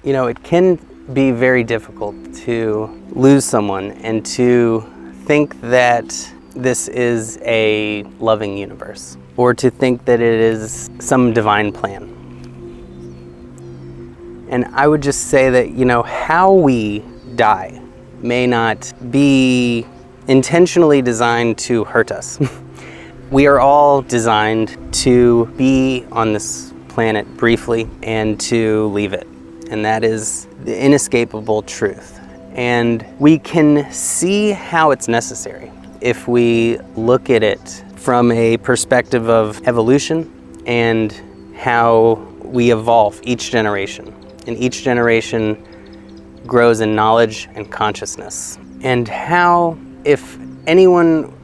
It can be very difficult to lose someone and to think that this is a loving universe, or to think that it is some divine plan. And I would just say that, how we die may not be intentionally designed to hurt us. We are all designed to be on this planet briefly and to leave it. And that is the inescapable truth. And we can see how it's necessary if we look at it from a perspective of evolution and how we evolve each generation. And each generation grows in knowledge and consciousness. And how, if anyone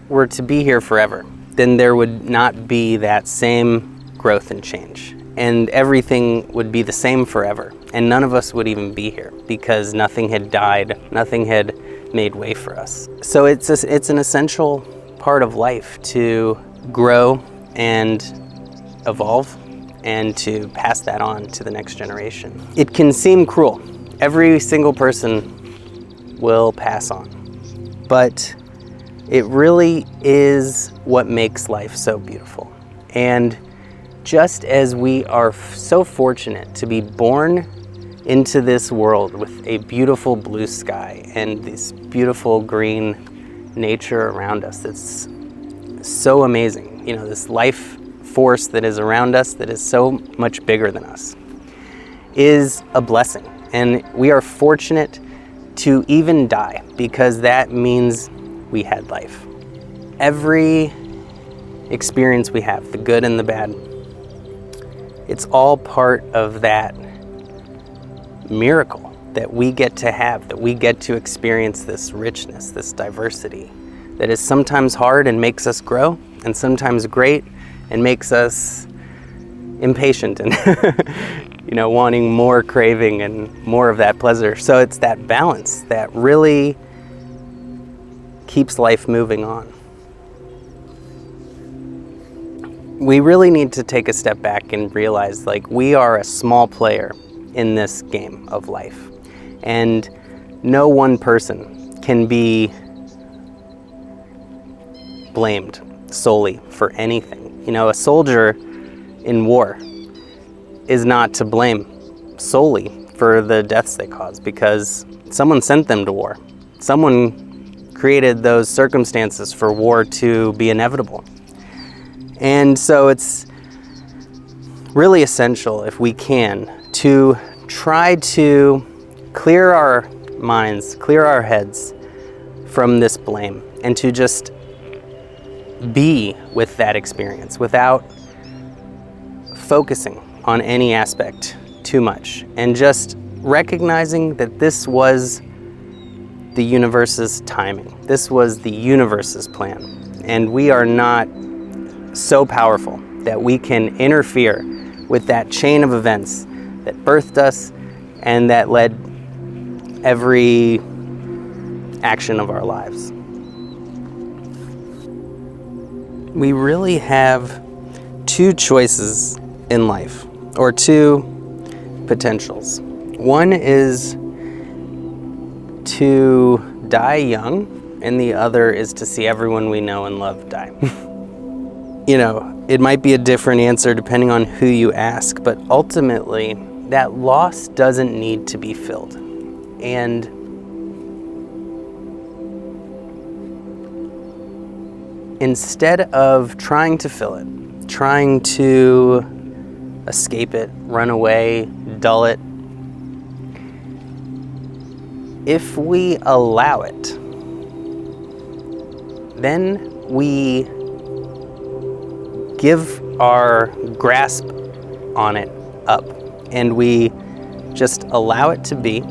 were to be here forever, then there would not be that same growth and change. And everything would be the same forever. And none of us would even be here because nothing had died, nothing had made way for us. So it's an essential part of life to grow and evolve and to pass that on to the next generation. It can seem cruel. Every single person will pass on. But it really is what makes life so beautiful. And just as we are so fortunate to be born into this world with a beautiful blue sky and this beautiful green nature around us, it's so amazing. This life force that is around us that is so much bigger than us is a blessing. And we are fortunate to even die because that means we had life. Every experience we have, the good and the bad, it's all part of that miracle that we get to have, that we get to experience this richness, this diversity that is sometimes hard and makes us grow, and sometimes great and makes us impatient and wanting more, craving and more of that pleasure. So it's that balance that really keeps life moving on. We really need to take a step back and realize we are a small player in this game of life. And no one person can be blamed solely for anything. A soldier in war is not to blame solely for the deaths they cause because someone sent them to war. Someone created those circumstances for war to be inevitable. And so it's really essential, if we can, to try to clear our minds, clear our heads from this blame, and to just be with that experience without focusing on any aspect too much, and just recognizing that this was the universe's timing. This was the universe's plan. And we are not so powerful that we can interfere with that chain of events that birthed us and that led every action of our lives. We really have two choices in life, or two potentials. One is to die young, and the other is to see everyone we know and love die. It might be a different answer depending on who you ask, but ultimately, that loss doesn't need to be filled. And instead of trying to fill it, trying to escape it, run away, dull it, if we allow it, then we give our grasp on it up and we just allow it to be.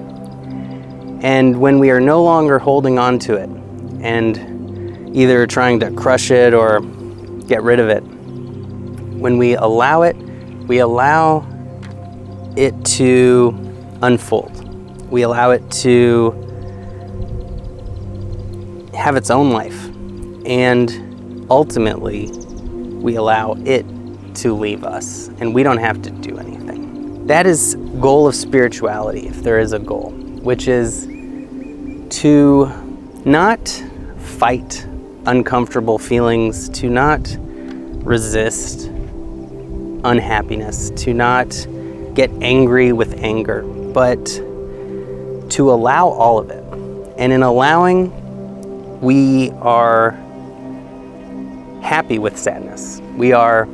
And when we are no longer holding on to it and either trying to crush it or get rid of it, when we allow it to unfold. We allow it to have its own life, and ultimately we allow it to leave us, and we don't have to do anything. That is goal of spirituality, if there is a goal, which is to not fight uncomfortable feelings, to not resist unhappiness, to not get angry with anger, but to allow all of it. And in allowing, we are happy with sadness. We are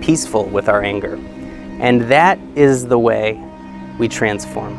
peaceful with our anger. And that is the way we transform.